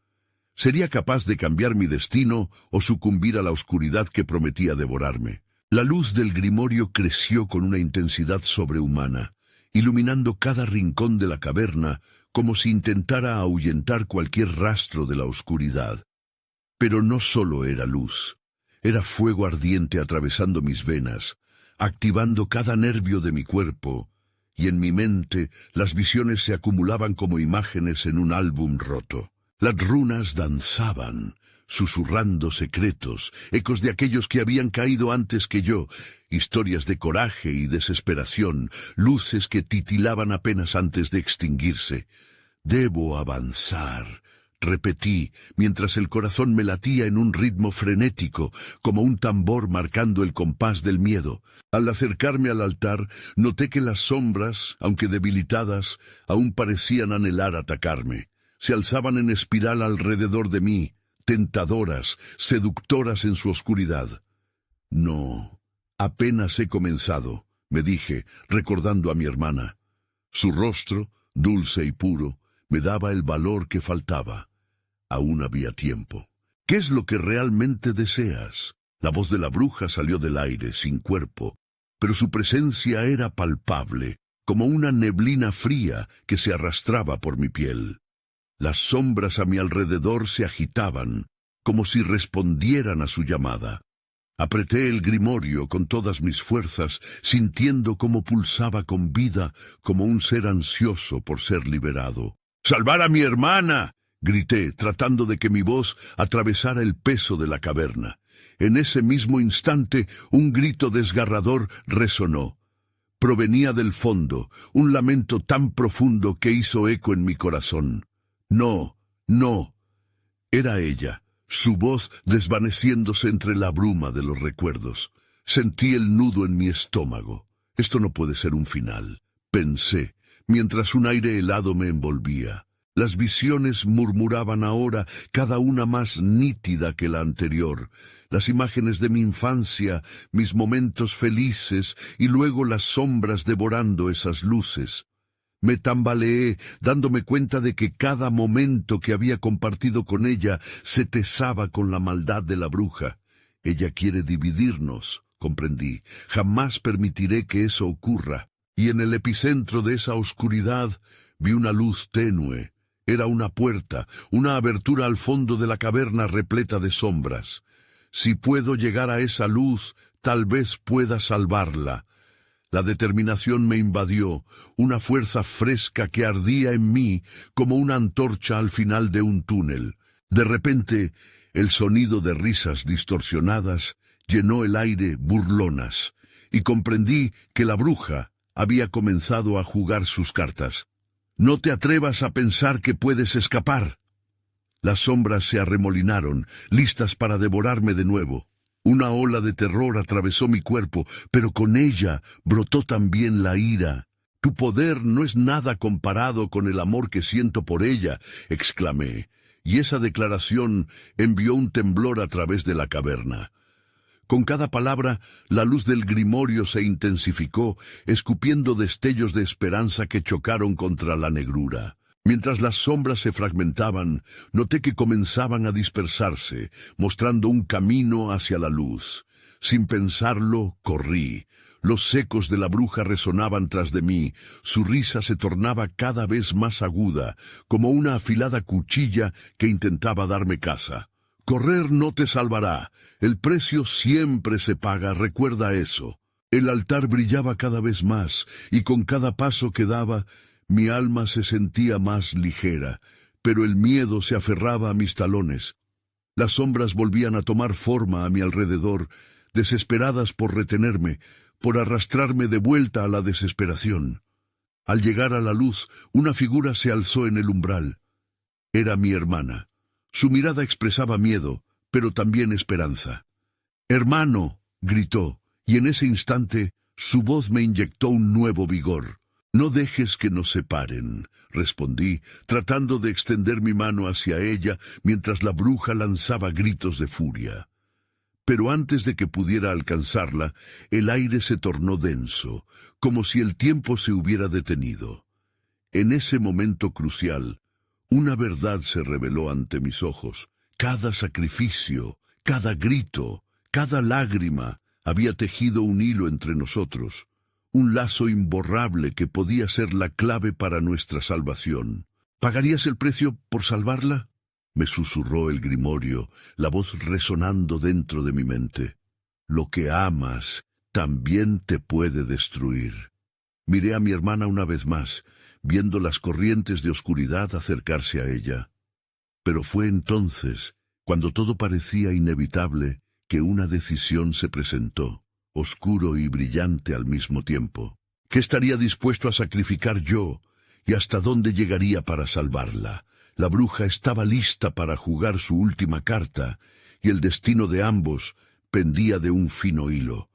¿Sería capaz de cambiar mi destino o sucumbir a la oscuridad que prometía devorarme? La luz del grimorio creció con una intensidad sobrehumana, iluminando cada rincón de la caverna como si intentara ahuyentar cualquier rastro de la oscuridad. Pero no solo era luz, era fuego ardiente atravesando mis venas, activando cada nervio de mi cuerpo, y en mi mente las visiones se acumulaban como imágenes en un álbum roto. Las runas danzaban, susurrando secretos, ecos de aquellos que habían caído antes que yo, historias de coraje y desesperación, luces que titilaban apenas antes de extinguirse. «Debo avanzar», repetí, mientras el corazón me latía en un ritmo frenético, como un tambor marcando el compás del miedo. Al acercarme al altar, noté que las sombras, aunque debilitadas, aún parecían anhelar atacarme. Se alzaban en espiral alrededor de mí, tentadoras, seductoras en su oscuridad. «No, apenas he comenzado», me dije, recordando a mi hermana. Su rostro, dulce y puro, me daba el valor que faltaba. Aún había tiempo. «¿Qué es lo que realmente deseas?» La voz de la bruja salió del aire, sin cuerpo, pero su presencia era palpable, como una neblina fría que se arrastraba por mi piel. Las sombras a mi alrededor se agitaban, como si respondieran a su llamada. Apreté el grimorio con todas mis fuerzas, sintiendo cómo pulsaba con vida, como un ser ansioso por ser liberado. «¡Salvar a mi hermana!», grité, tratando de que mi voz atravesara el peso de la caverna. En ese mismo instante, un grito desgarrador resonó. Provenía del fondo, un lamento tan profundo que hizo eco en mi corazón. «No, no». Era ella, su voz desvaneciéndose entre la bruma de los recuerdos. Sentí el nudo en mi estómago. «Esto no puede ser un final», pensé, mientras un aire helado me envolvía. Las visiones murmuraban ahora, cada una más nítida que la anterior. Las imágenes de mi infancia, mis momentos felices, y luego las sombras devorando esas luces. Me tambaleé, dándome cuenta de que cada momento que había compartido con ella se tesaba con la maldad de la bruja. «Ella quiere dividirnos», comprendí. «Jamás permitiré que eso ocurra». Y en el epicentro de esa oscuridad vi una luz tenue. Era una puerta, una abertura al fondo de la caverna repleta de sombras. Si puedo llegar a esa luz, tal vez pueda salvarla. La determinación me invadió, una fuerza fresca que ardía en mí como una antorcha al final de un túnel. De repente, el sonido de risas distorsionadas llenó el aire burlonas, y comprendí que la bruja había comenzado a jugar sus cartas. «No te atrevas a pensar que puedes escapar». Las sombras se arremolinaron, listas para devorarme de nuevo. Una ola de terror atravesó mi cuerpo, pero con ella brotó también la ira. «Tu poder no es nada comparado con el amor que siento por ella», exclamé, y esa declaración envió un temblor a través de la caverna. Con cada palabra, la luz del grimorio se intensificó, escupiendo destellos de esperanza que chocaron contra la negrura. Mientras las sombras se fragmentaban, noté que comenzaban a dispersarse, mostrando un camino hacia la luz. Sin pensarlo, corrí. Los ecos de la bruja resonaban tras de mí, su risa se tornaba cada vez más aguda, como una afilada cuchilla que intentaba darme caza. «Correr no te salvará. El precio siempre se paga, recuerda eso». El altar brillaba cada vez más, y con cada paso que daba, mi alma se sentía más ligera, pero el miedo se aferraba a mis talones. Las sombras volvían a tomar forma a mi alrededor, desesperadas por retenerme, por arrastrarme de vuelta a la desesperación. Al llegar a la luz, una figura se alzó en el umbral. Era mi hermana. Su mirada expresaba miedo, pero también esperanza. «Hermano», gritó, y en ese instante su voz me inyectó un nuevo vigor. No dejes que nos separen, respondí, tratando de extender mi mano hacia ella mientras la bruja lanzaba gritos de furia. Pero antes de que pudiera alcanzarla, el aire se tornó denso, como si el tiempo se hubiera detenido. En ese momento crucial, una verdad se reveló ante mis ojos. Cada sacrificio, cada grito, cada lágrima había tejido un hilo entre nosotros, un lazo imborrable que podía ser la clave para nuestra salvación. ¿Pagarías el precio por salvarla?, me susurró el grimorio, la voz resonando dentro de mi mente. Lo que amas también te puede destruir. Miré a mi hermana una vez más, viendo las corrientes de oscuridad acercarse a ella. Pero fue entonces, cuando todo parecía inevitable, que una decisión se presentó, oscuro y brillante al mismo tiempo. ¿Qué estaría dispuesto a sacrificar yo, y hasta dónde llegaría para salvarla? La bruja estaba lista para jugar su última carta, y el destino de ambos pendía de un fino hilo.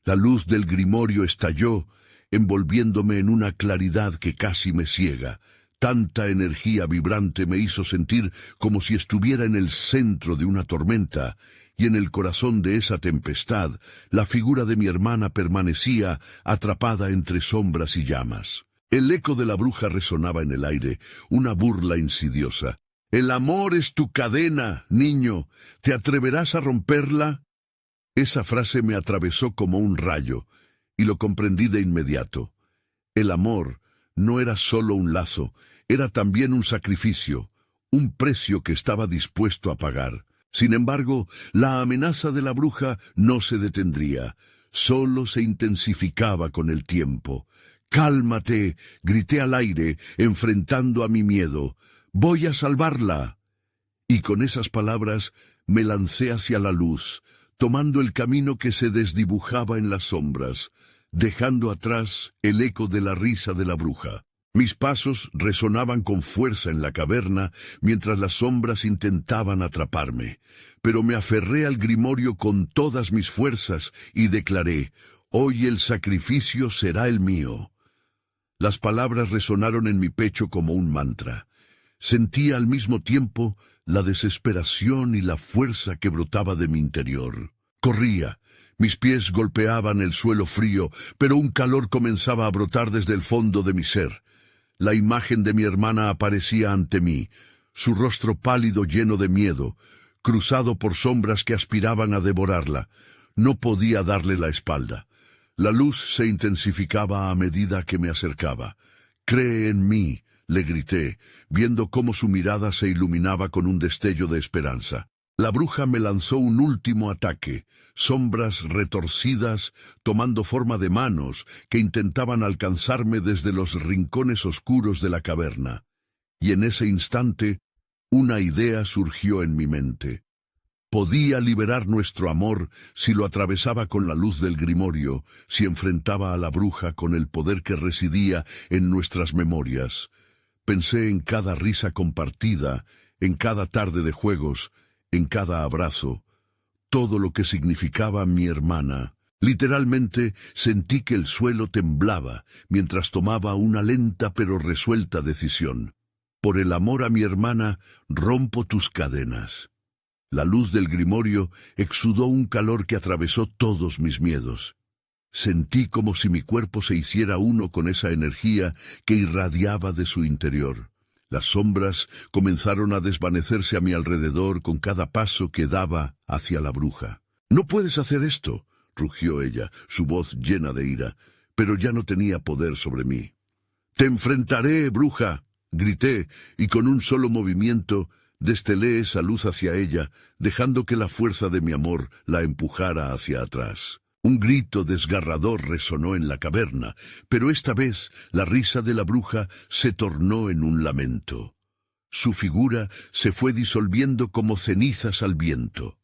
La luz del grimorio estalló, envolviéndome en una claridad que casi me ciega. Tanta energía vibrante me hizo sentir como si estuviera en el centro de una tormenta, y en el corazón de esa tempestad, la figura de mi hermana permanecía atrapada entre sombras y llamas. El eco de la bruja resonaba en el aire, una burla insidiosa. «El amor es tu cadena, niño. ¿Te atreverás a romperla?» Esa frase me atravesó como un rayo, y lo comprendí de inmediato. El amor no era solo un lazo, era también un sacrificio, un precio que estaba dispuesto a pagar. Sin embargo, la amenaza de la bruja no se detendría, solo se intensificaba con el tiempo. «Cálmate», grité al aire, enfrentando a mi miedo. «Voy a salvarla». Y con esas palabras me lancé hacia la luz, tomando el camino que se desdibujaba en las sombras, dejando atrás el eco de la risa de la bruja. Mis pasos resonaban con fuerza en la caverna mientras las sombras intentaban atraparme, pero me aferré al grimorio con todas mis fuerzas y declaré: «Hoy el sacrificio será el mío». Las palabras resonaron en mi pecho como un mantra. Sentía al mismo tiempo la desesperación y la fuerza que brotaba de mi interior. Corría. Mis pies golpeaban el suelo frío, pero un calor comenzaba a brotar desde el fondo de mi ser. La imagen de mi hermana aparecía ante mí, su rostro pálido lleno de miedo, cruzado por sombras que aspiraban a devorarla. No podía darle la espalda. La luz se intensificaba a medida que me acercaba. «Cree en mí», le grité, viendo cómo su mirada se iluminaba con un destello de esperanza. La bruja me lanzó un último ataque, sombras retorcidas tomando forma de manos que intentaban alcanzarme desde los rincones oscuros de la caverna. Y en ese instante, una idea surgió en mi mente. Podía liberar nuestro amor si lo atravesaba con la luz del grimorio, si enfrentaba a la bruja con el poder que residía en nuestras memorias. Pensé en cada risa compartida, en cada tarde de juegos, en cada abrazo, todo lo que significaba mi hermana. Literalmente sentí que el suelo temblaba mientras tomaba una lenta pero resuelta decisión. Por el amor a mi hermana, rompo tus cadenas. La luz del grimorio exudó un calor que atravesó todos mis miedos. Sentí como si mi cuerpo se hiciera uno con esa energía que irradiaba de su interior. Las sombras comenzaron a desvanecerse a mi alrededor con cada paso que daba hacia la bruja. «No puedes hacer esto», rugió ella, su voz llena de ira, pero ya no tenía poder sobre mí. «Te enfrentaré, bruja», grité, y con un solo movimiento destelé esa luz hacia ella, dejando que la fuerza de mi amor la empujara hacia atrás. Un grito desgarrador resonó en la caverna, pero esta vez la risa de la bruja se tornó en un lamento. Su figura se fue disolviendo como cenizas al viento.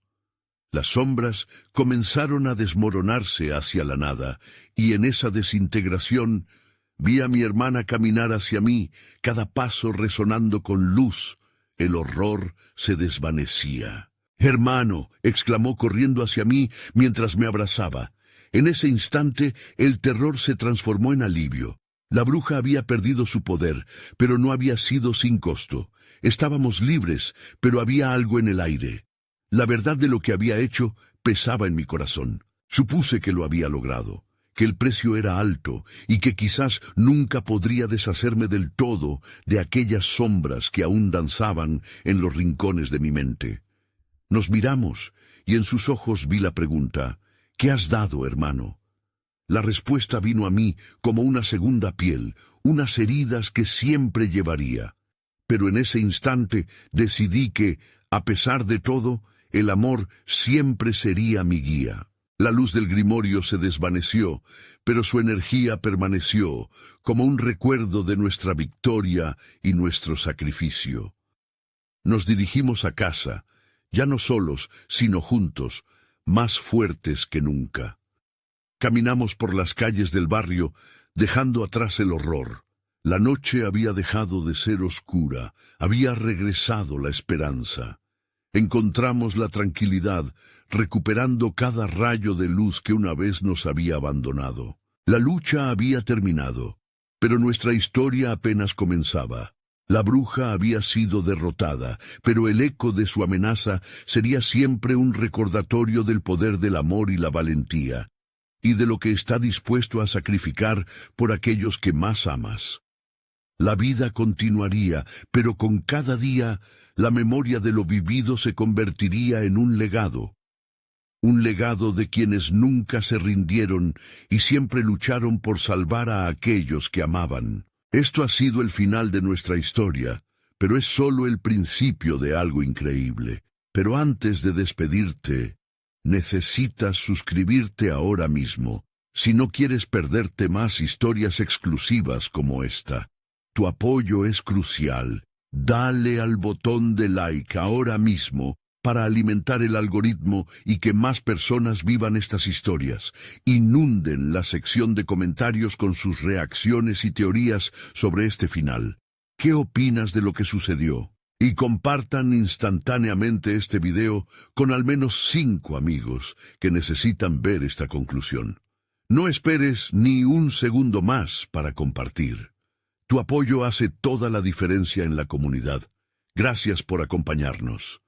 Las sombras comenzaron a desmoronarse hacia la nada, y en esa desintegración vi a mi hermana caminar hacia mí, cada paso resonando con luz. El horror se desvanecía. «Hermano», exclamó corriendo hacia mí mientras me abrazaba. En ese instante el terror se transformó en alivio. La bruja había perdido su poder, pero no había sido sin costo. Estábamos libres, pero había algo en el aire. La verdad de lo que había hecho pesaba en mi corazón. Supuse que lo había logrado, que el precio era alto y que quizás nunca podría deshacerme del todo de aquellas sombras que aún danzaban en los rincones de mi mente. Nos miramos y en sus ojos vi la pregunta: ¿qué has dado, hermano? La respuesta vino a mí como una segunda piel, unas heridas que siempre llevaría. Pero en ese instante decidí que, a pesar de todo, el amor siempre sería mi guía. La luz del grimorio se desvaneció, pero su energía permaneció, como un recuerdo de nuestra victoria y nuestro sacrificio. Nos dirigimos a casa, ya no solos, sino juntos, más fuertes que nunca. Caminamos por las calles del barrio, dejando atrás el horror. La noche había dejado de ser oscura, había regresado la esperanza. Encontramos la tranquilidad, recuperando cada rayo de luz que una vez nos había abandonado. La lucha había terminado, pero nuestra historia apenas comenzaba. La bruja había sido derrotada, pero el eco de su amenaza sería siempre un recordatorio del poder del amor y la valentía, y de lo que está dispuesto a sacrificar por aquellos que más amas. La vida continuaría, pero con cada día la memoria de lo vivido se convertiría en un legado de quienes nunca se rindieron y siempre lucharon por salvar a aquellos que amaban. Esto ha sido el final de nuestra historia, pero es solo el principio de algo increíble. Pero antes de despedirte, necesitas suscribirte ahora mismo, si no quieres perderte más historias exclusivas como esta. Tu apoyo es crucial. Dale al botón de like ahora mismo para alimentar el algoritmo y que más personas vivan estas historias. Inunden la sección de comentarios con sus reacciones y teorías sobre este final. ¿Qué opinas de lo que sucedió? Y compartan instantáneamente este video con al menos 5 amigos que necesitan ver esta conclusión. No esperes ni un segundo más para compartir. Tu apoyo hace toda la diferencia en la comunidad. Gracias por acompañarnos.